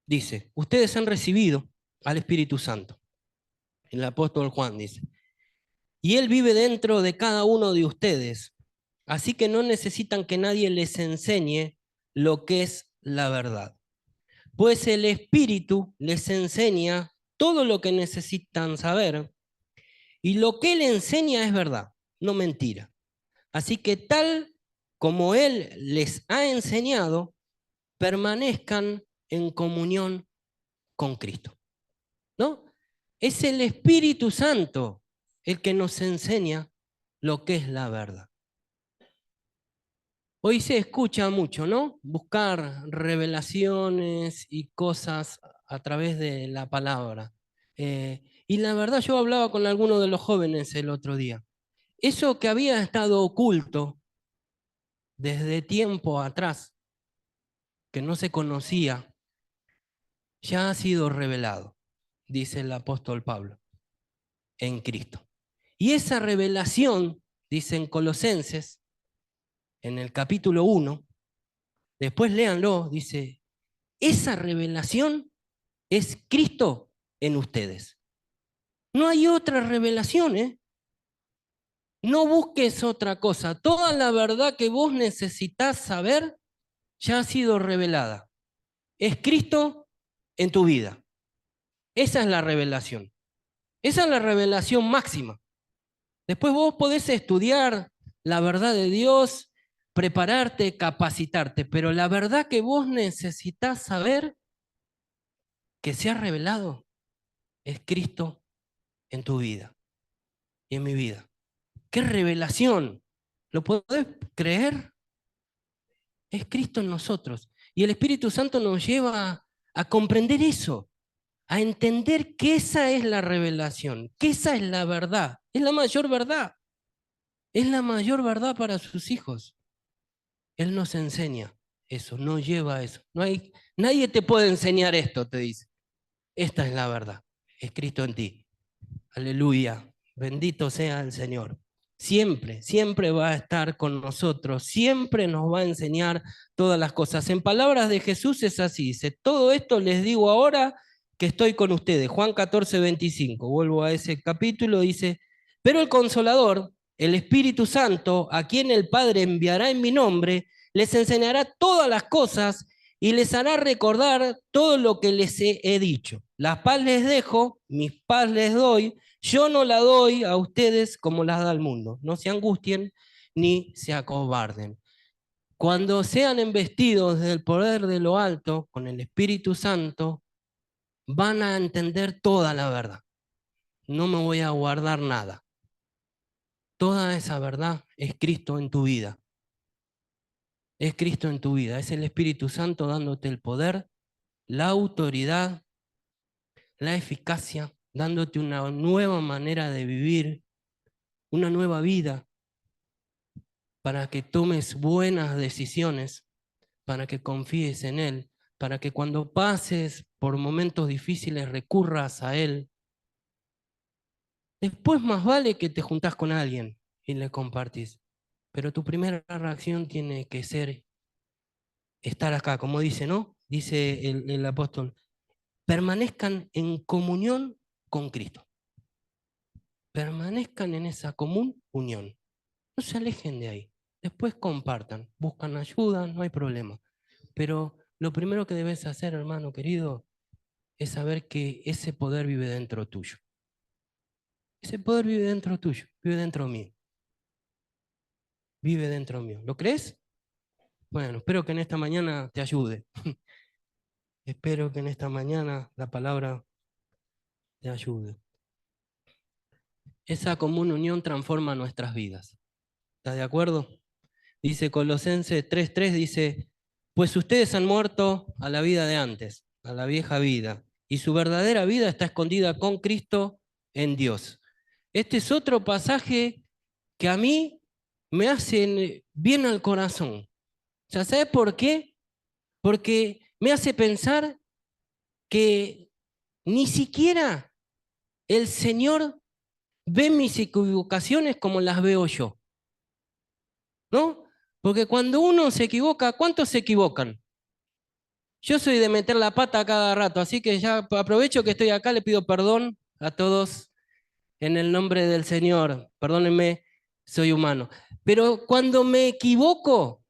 Dice, ustedes han recibido al Espíritu Santo. El apóstol Juan dice, y Él vive dentro de cada uno de ustedes, así que no necesitan que nadie les enseñe lo que es la verdad. Pues el Espíritu les enseña todo lo que necesitan saber, y lo que Él enseña es verdad, no mentira. Así que tal como Él les ha enseñado, permanezcan en comunión con Cristo. ¿No? Es el Espíritu Santo el que nos enseña lo que es la verdad. Hoy se escucha mucho, ¿no? Buscar revelaciones y cosas a través de la palabra. Y la verdad, yo hablaba con algunos de los jóvenes el otro día. Eso que había estado oculto desde tiempo atrás, que no se conocía, ya ha sido revelado, dice el apóstol Pablo, en Cristo. Y esa revelación, dicen Colosenses, en el capítulo 1, después léanlo, dice, esa revelación es Cristo en ustedes. No hay otra revelación, ¿eh? No busques otra cosa. Toda la verdad que vos necesitas saber ya ha sido revelada. Es Cristo en tu vida. Esa es la revelación. Esa es la revelación máxima. Después vos podés estudiar la verdad de Dios, prepararte, capacitarte, pero la verdad que vos necesitas saber que se ha revelado es Cristo en tu vida y en mi vida. ¡Qué revelación! ¿Lo podés creer? Es Cristo en nosotros. Y el Espíritu Santo nos lleva a comprender eso, a entender que esa es la revelación, que esa es la verdad, es la mayor verdad, es la mayor verdad para sus hijos. Él nos enseña eso, nos lleva a eso. Nadie te puede enseñar esto, te dice. Esta es la verdad, es Cristo en ti. Aleluya, bendito sea el Señor. Siempre, siempre va a estar con nosotros, siempre nos va a enseñar todas las cosas. En palabras de Jesús es así, dice, todo esto les digo ahora que estoy con ustedes. Juan 14, 25, vuelvo a ese capítulo, dice, pero el Consolador, el Espíritu Santo, a quien el Padre enviará en mi nombre, les enseñará todas las cosas y les hará recordar todo lo que les he dicho. La paz les dejo, mi paz les doy, yo no la doy a ustedes como las da el mundo. No se angustien ni se acobarden. Cuando sean embestidos del poder de lo alto, con el Espíritu Santo, van a entender toda la verdad. No me voy a guardar nada. Toda esa verdad es Cristo en tu vida. Es Cristo en tu vida. Es el Espíritu Santo dándote el poder, la autoridad, la eficacia, dándote una nueva manera de vivir, una nueva vida, para que tomes buenas decisiones, para que confíes en Él, para que cuando pases por momentos difíciles recurras a Él. Después más vale que te juntás con alguien y le compartís, pero tu primera reacción tiene que ser estar acá, como dice, ¿no? Dice el apóstol, permanezcan en comunión con Cristo. Permanezcan en esa común unión. No se alejen de ahí. Después compartan, buscan ayuda, no hay problema. Pero lo primero que debes hacer, hermano querido, es saber que ese poder vive dentro tuyo. Ese poder vive dentro tuyo, vive dentro mío. Vive dentro mío. ¿Lo crees? Bueno, espero que en esta mañana te ayude. Espero que en esta mañana la palabra te ayude. Esa común unión transforma nuestras vidas. ¿Estás de acuerdo? Dice Colosenses 3:3, dice, pues ustedes han muerto a la vida de antes, a la vieja vida, y su verdadera vida está escondida con Cristo en Dios. Este es otro pasaje que a mí me hace bien al corazón. ¿Ya sabes por qué? Porque me hace pensar que ni siquiera el Señor ve mis equivocaciones como las veo yo, ¿no? Porque cuando uno se equivoca, ¿cuántos se equivocan? Yo soy de meter la pata cada rato, así que ya aprovecho que estoy acá, le pido perdón a todos en el nombre del Señor. Perdónenme, soy humano. Pero cuando me equivoco,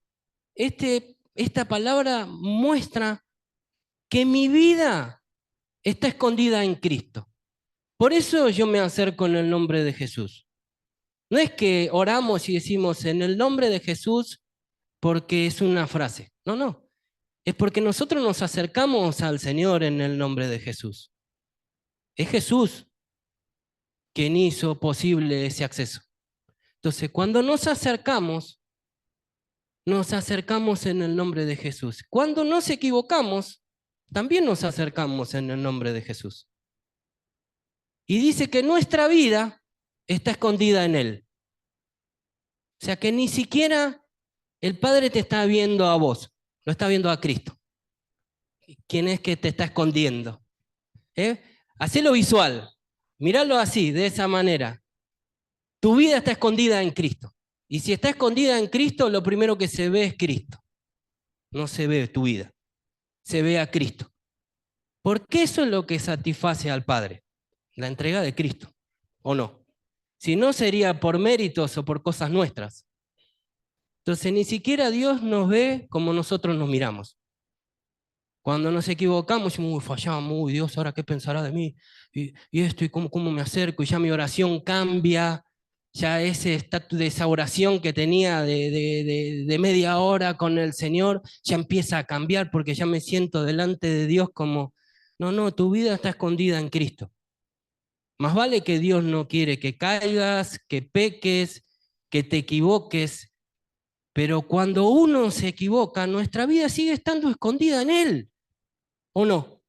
esta palabra muestra que mi vida está escondida en Cristo. Por eso yo me acerco en el nombre de Jesús. No es que oramos y decimos en el nombre de Jesús porque es una frase. No, no. Es porque nosotros nos acercamos al Señor en el nombre de Jesús. Es Jesús quien hizo posible ese acceso. Entonces, cuando nos acercamos en el nombre de Jesús. Cuando nos equivocamos, también nos acercamos en el nombre de Jesús. Y dice que nuestra vida está escondida en Él. O sea que ni siquiera el Padre te está viendo a vos, lo está viendo a Cristo. ¿Quién es que te está escondiendo? Hacelo visual, míralo así, de esa manera. Tu vida está escondida en Cristo. Y si está escondida en Cristo, lo primero que se ve es Cristo. No se ve tu vida, se ve a Cristo. Porque eso es lo que satisface al Padre, la entrega de Cristo, ¿o no? Si no, sería por méritos o por cosas nuestras. Entonces, ni siquiera Dios nos ve como nosotros nos miramos. Cuando nos equivocamos, decimos, fallamos, Dios, ¿ahora qué pensará de mí? Y esto, y cómo me acerco, y ya mi oración cambia, ya ese estatus de esa oración que tenía de media hora con el Señor, ya empieza a cambiar porque ya me siento delante de Dios como, no, tu vida está escondida en Cristo. Más vale que Dios no quiere que caigas, que peques, que te equivoques, pero cuando uno se equivoca, nuestra vida sigue estando escondida en Él, ¿o no?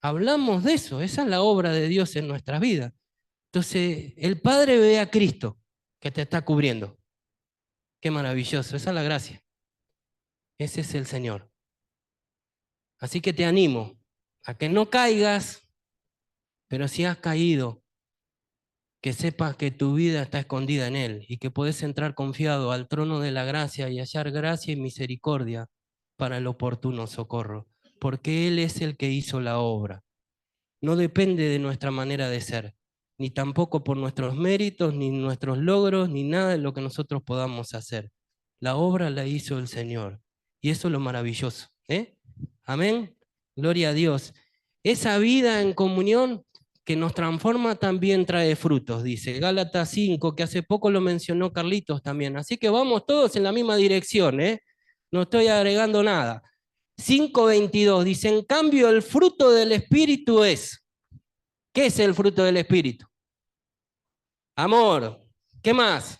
Hablamos de eso, esa es la obra de Dios en nuestras vidas. Entonces, el Padre ve a Cristo que te está cubriendo. Qué maravilloso, esa es la gracia. Ese es el Señor. Así que te animo a que no caigas, pero si has caído, que sepas que tu vida está escondida en Él y que puedes entrar confiado al trono de la gracia y hallar gracia y misericordia para el oportuno socorro, porque Él es el que hizo la obra. No depende de nuestra manera de ser, ni tampoco por nuestros méritos, ni nuestros logros, ni nada de lo que nosotros podamos hacer. La obra la hizo el Señor. Y eso es lo maravilloso. Amén. Gloria a Dios. Esa vida en comunión que nos transforma también trae frutos, dice Gálatas 5, que hace poco lo mencionó Carlitos también. Así que vamos todos en la misma dirección, no estoy agregando nada. 5:22 dice, en cambio el fruto del Espíritu es. ¿Qué es el fruto del Espíritu? Amor. ¿Qué más?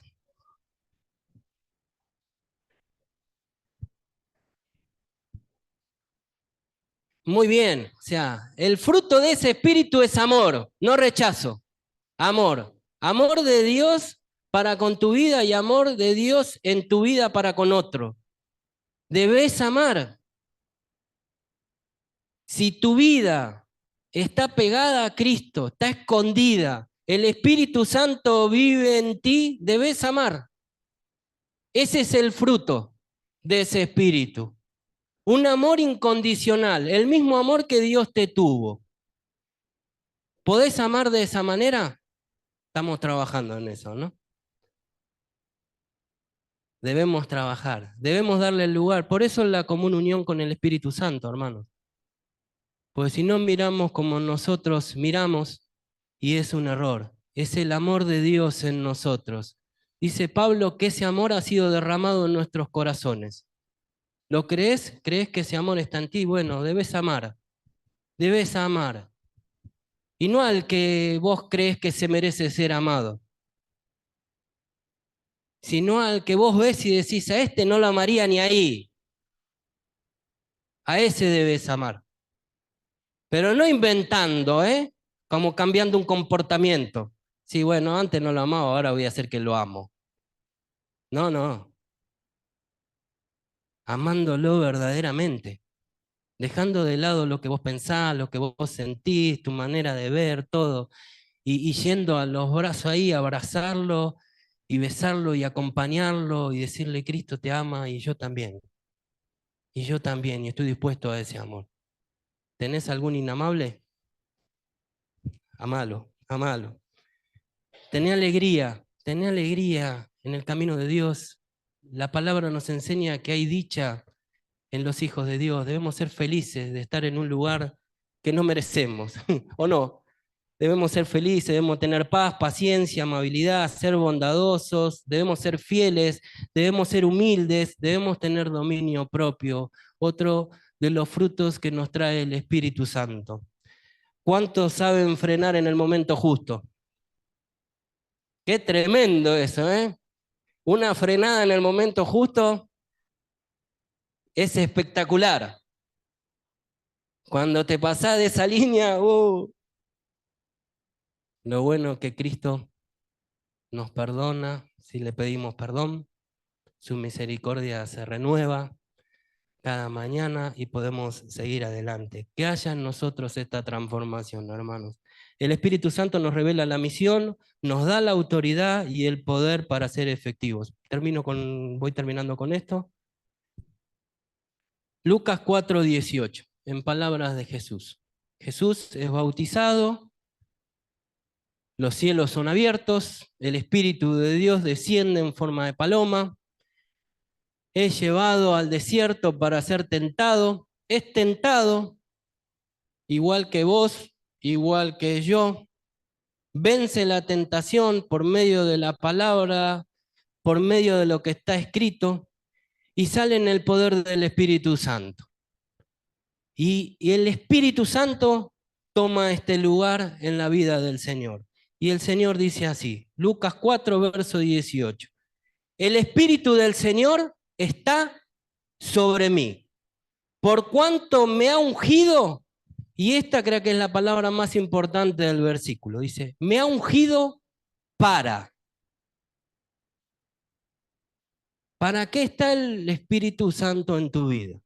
Muy bien, o sea, el fruto de ese Espíritu es amor, no rechazo. Amor. Amor de Dios para con tu vida y amor de Dios en tu vida para con otro. Debes amar. Si tu vida está pegada a Cristo, está escondida, el Espíritu Santo vive en ti, debes amar. Ese es el fruto de ese Espíritu. Un amor incondicional, el mismo amor que Dios te tuvo. ¿Podés amar de esa manera? Estamos trabajando en eso, ¿no? Debemos trabajar, debemos darle el lugar. Por eso la común unión con el Espíritu Santo, hermanos. Porque si no miramos como nosotros miramos, y es un error, es el amor de Dios en nosotros. Dice Pablo que ese amor ha sido derramado en nuestros corazones. ¿Lo crees? ¿Crees que ese amor está en ti? Bueno, debes amar, debes amar. Y no al que vos crees que se merece ser amado, sino al que vos ves y decís, a este no lo amaría ni ahí. A ese debes amar. Pero no inventando, como cambiando un comportamiento. Sí, bueno, antes no lo amaba, ahora voy a hacer que lo amo. No. Amándolo verdaderamente. Dejando de lado lo que vos pensás, lo que vos sentís, tu manera de ver, todo. Y yendo a los brazos ahí, abrazarlo y besarlo y acompañarlo y decirle, Cristo te ama y yo también. Y yo también, y estoy dispuesto a ese amor. ¿Tenés algún inamable? Amalo, amalo. Tené alegría en el camino de Dios. La palabra nos enseña que hay dicha en los hijos de Dios. Debemos ser felices de estar en un lugar que no merecemos, ¿o no? Debemos ser felices, debemos tener paz, paciencia, amabilidad, ser bondadosos, debemos ser fieles, debemos ser humildes, debemos tener dominio propio. Otro de los frutos que nos trae el Espíritu Santo. ¿Cuántos saben frenar en el momento justo? Qué tremendo eso, ¿eh? Una frenada en el momento justo es espectacular. Cuando te pasás de esa línea, lo bueno que Cristo nos perdona si le pedimos perdón, su misericordia se renueva, cada mañana y podemos seguir adelante. Que haya en nosotros esta transformación, hermanos. El Espíritu Santo nos revela la misión, nos da la autoridad y el poder para ser efectivos. Voy terminando con esto. Lucas 4:18, en palabras de Jesús. Jesús es bautizado, los cielos son abiertos, el Espíritu de Dios desciende en forma de paloma, es llevado al desierto para ser tentado, es tentado igual que vos, igual que yo, vence la tentación por medio de la palabra, por medio de lo que está escrito, y sale en el poder del Espíritu Santo. Y el Espíritu Santo toma este lugar en la vida del Señor. Y el Señor dice así, Lucas 4, verso 18. El Espíritu del Señor está sobre mí, por cuanto me ha ungido, y esta creo que es la palabra más importante del versículo, dice, me ha ungido para. ¿Para qué está el Espíritu Santo en tu vida?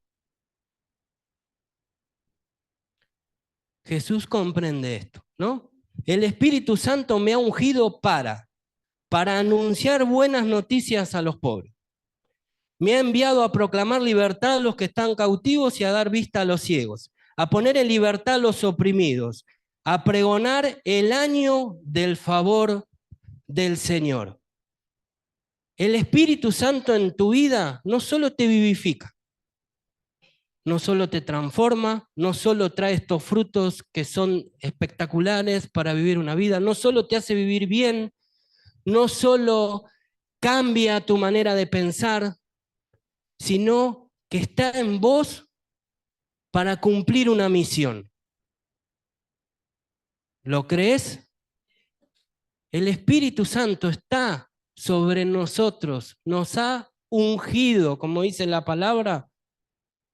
Jesús comprende esto, ¿no? El Espíritu Santo me ha ungido para anunciar buenas noticias a los pobres. Me ha enviado a proclamar libertad a los que están cautivos y a dar vista a los ciegos, a poner en libertad a los oprimidos, a pregonar el año del favor del Señor. El Espíritu Santo en tu vida no solo te vivifica, no solo te transforma, no solo trae estos frutos que son espectaculares para vivir una vida, no solo te hace vivir bien, no solo cambia tu manera de pensar, sino que está en vos para cumplir una misión. ¿Lo crees? El Espíritu Santo está sobre nosotros, nos ha ungido, como dice la palabra,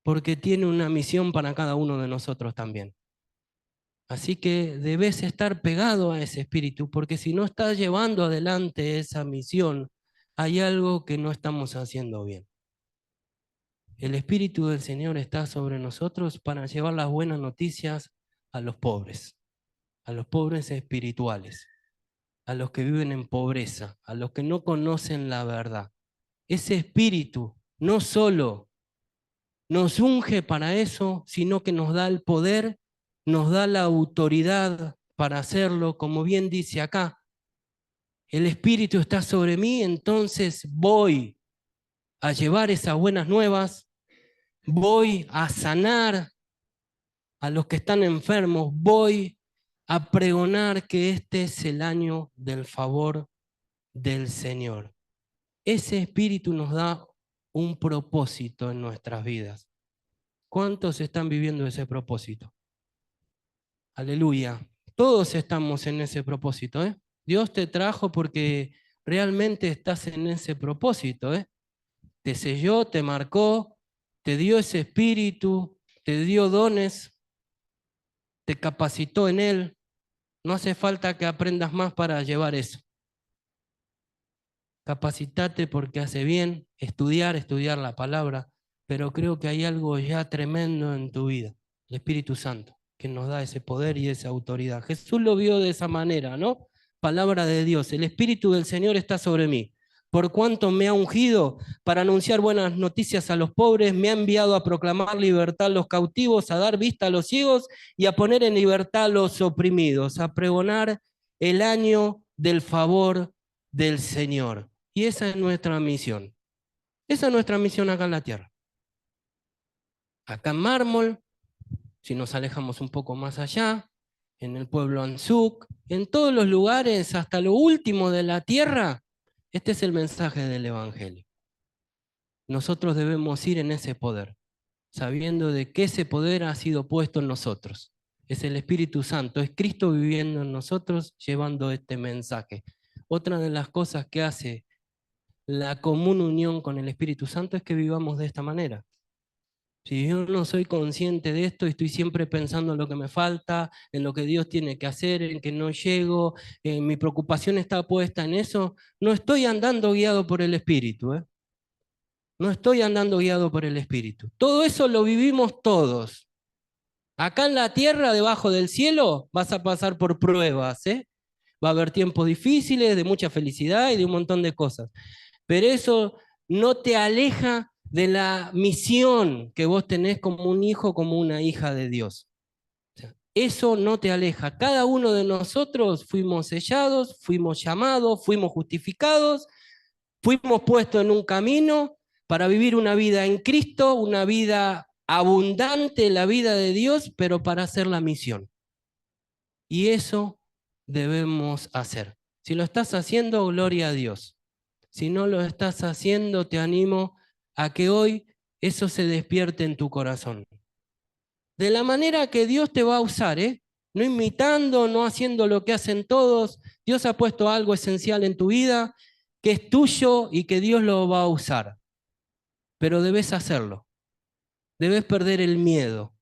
porque tiene una misión para cada uno de nosotros también. Así que debes estar pegado a ese Espíritu, porque si no estás llevando adelante esa misión, hay algo que no estamos haciendo bien. El Espíritu del Señor está sobre nosotros para llevar las buenas noticias a los pobres espirituales, a los que viven en pobreza, a los que no conocen la verdad. Ese Espíritu no solo nos unge para eso, sino que nos da el poder, nos da la autoridad para hacerlo, como bien dice acá. El Espíritu está sobre mí, entonces voy a llevar esas buenas nuevas, voy a sanar a los que están enfermos, voy a pregonar que este es el año del favor del Señor. Ese Espíritu nos da un propósito en nuestras vidas. ¿Cuántos están viviendo ese propósito? Aleluya. Todos estamos en ese propósito, ¿eh? Dios te trajo porque realmente estás en ese propósito, ¿eh? Te selló, te marcó, te dio ese espíritu, te dio dones, te capacitó en él. No hace falta que aprendas más para llevar eso. Capacitate porque hace bien estudiar la palabra, pero creo que hay algo ya tremendo en tu vida, el Espíritu Santo, que nos da ese poder y esa autoridad. Jesús lo vio de esa manera, ¿no? Palabra de Dios, el Espíritu del Señor está sobre mí, por cuanto me ha ungido para anunciar buenas noticias a los pobres, me ha enviado a proclamar libertad a los cautivos, a dar vista a los ciegos y a poner en libertad a los oprimidos, a pregonar el año del favor del Señor. Y esa es nuestra misión. Esa es nuestra misión acá en la tierra. Acá en Mármol, si nos alejamos un poco más allá, en el pueblo Anzuc, en todos los lugares, hasta lo último de la tierra, este es el mensaje del Evangelio. Nosotros debemos ir en ese poder, sabiendo de que ese poder ha sido puesto en nosotros. Es el Espíritu Santo, es Cristo viviendo en nosotros, llevando este mensaje. Otra de las cosas que hace la común unión con el Espíritu Santo es que vivamos de esta manera. Si yo no soy consciente de esto, estoy siempre pensando en lo que me falta, en lo que Dios tiene que hacer, en que no llego, mi preocupación está puesta en eso, no estoy andando guiado por el Espíritu, ¿eh? No estoy andando guiado por el Espíritu. Todo eso lo vivimos todos. Acá en la tierra, debajo del cielo, vas a pasar por pruebas, ¿eh? Va a haber tiempos difíciles, de mucha felicidad y de un montón de cosas. Pero eso no te aleja de la misión que vos tenés como un hijo, como una hija de Dios. O sea, eso no te aleja. Cada uno de nosotros fuimos sellados, fuimos llamados, fuimos justificados, fuimos puestos en un camino para vivir una vida en Cristo, una vida abundante, la vida de Dios, pero para hacer la misión. Y eso debemos hacer. Si lo estás haciendo, gloria a Dios. Si no lo estás haciendo, te animo a que hoy eso se despierte en tu corazón. De la manera que Dios te va a usar, ¿eh? No imitando, no haciendo lo que hacen todos. Dios ha puesto algo esencial en tu vida que es tuyo y que Dios lo va a usar. Pero debes hacerlo. Debes perder el miedo,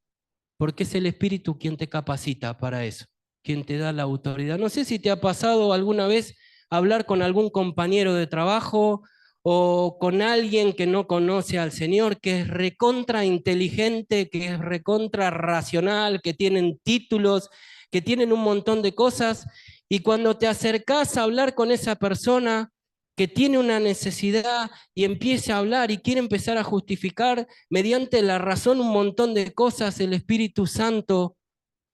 porque es el Espíritu quien te capacita para eso, quien te da la autoridad. No sé si te ha pasado alguna vez hablar con algún compañero de trabajo o con alguien que no conoce al Señor, que es recontra inteligente, que es recontra racional, que tienen títulos, que tienen un montón de cosas, y cuando te acercás a hablar con esa persona que tiene una necesidad y empieza a hablar y quiere empezar a justificar mediante la razón un montón de cosas, el Espíritu Santo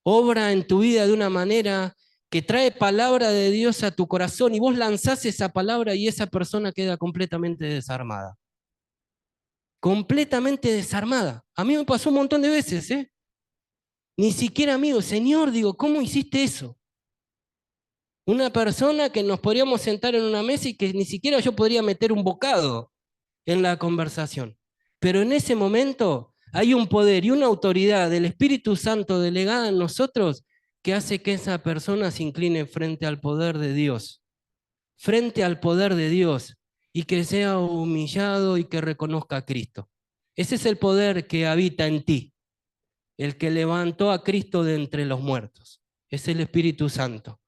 obra en tu vida de una manera que trae palabra de Dios a tu corazón y vos lanzás esa palabra y esa persona queda completamente desarmada. Completamente desarmada. A mí me pasó un montón de veces, ¿eh? Ni siquiera amigo, Señor, digo, ¿cómo hiciste eso? Una persona que nos podríamos sentar en una mesa y que ni siquiera yo podría meter un bocado en la conversación. Pero en ese momento hay un poder y una autoridad del Espíritu Santo delegada en nosotros que hace que esa persona se incline frente al poder de Dios, frente al poder de Dios, y que sea humillado y que reconozca a Cristo. Ese es el poder que habita en ti, el que levantó a Cristo de entre los muertos. Es el Espíritu Santo.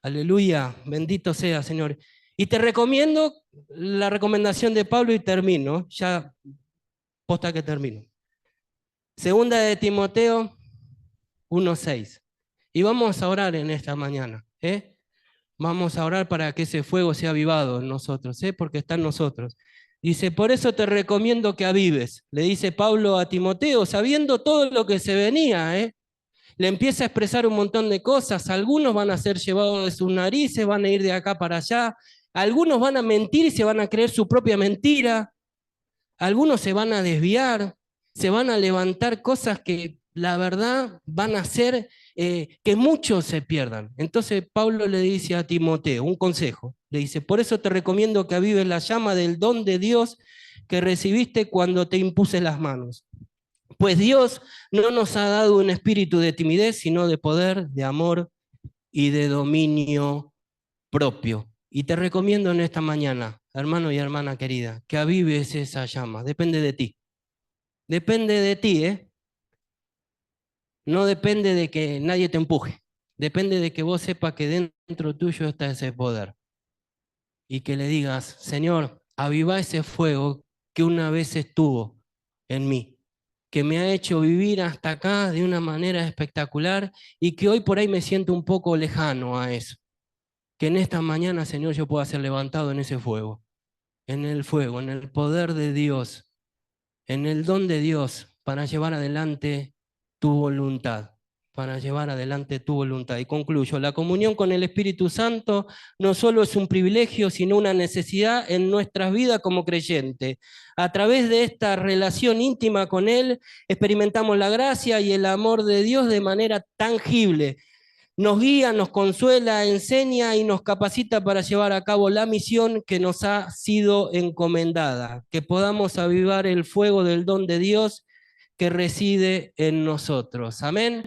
Aleluya, bendito sea, Señor. Y te recomiendo la recomendación de Pablo y termino, ya posta que termino. Segunda de Timoteo 1:6. Y vamos a orar en esta mañana, ¿eh? Vamos a orar para que ese fuego sea avivado en nosotros, ¿eh? Porque está en nosotros. Dice, por eso te recomiendo que avives, le dice Pablo a Timoteo, sabiendo todo lo que se venía, ¿eh? Le empieza a expresar un montón de cosas. Algunos van a ser llevados de sus narices, van a ir de acá para allá. Algunos van a mentir y se van a creer su propia mentira. Algunos se van a desviar, se van a levantar cosas que la verdad van a hacer que muchos se pierdan. Entonces Pablo le dice a Timoteo un consejo. Le dice, por eso te recomiendo que avives la llama del don de Dios que recibiste cuando te impuse las manos. Pues Dios no nos ha dado un espíritu de timidez, sino de poder, de amor y de dominio propio. Y te recomiendo en esta mañana, hermano y hermana querida, que avives esa llama. Depende de ti. Depende de ti, ¿eh? No depende de que nadie te empuje. Depende de que vos sepas que dentro tuyo está ese poder. Y que le digas, Señor, aviva ese fuego que una vez estuvo en mí, que me ha hecho vivir hasta acá de una manera espectacular y que hoy por ahí me siento un poco lejano a eso. Que en esta mañana, Señor, yo pueda ser levantado en ese fuego, en el fuego, en el poder de Dios, en el don de Dios para llevar adelante tu voluntad, para llevar adelante tu voluntad. Y concluyo, la comunión con el Espíritu Santo no solo es un privilegio, sino una necesidad en nuestras vidas como creyentes. A través de esta relación íntima con Él, experimentamos la gracia y el amor de Dios de manera tangible. Nos guía, nos consuela, enseña y nos capacita para llevar a cabo la misión que nos ha sido encomendada, que podamos avivar el fuego del don de Dios que reside en nosotros. Amén.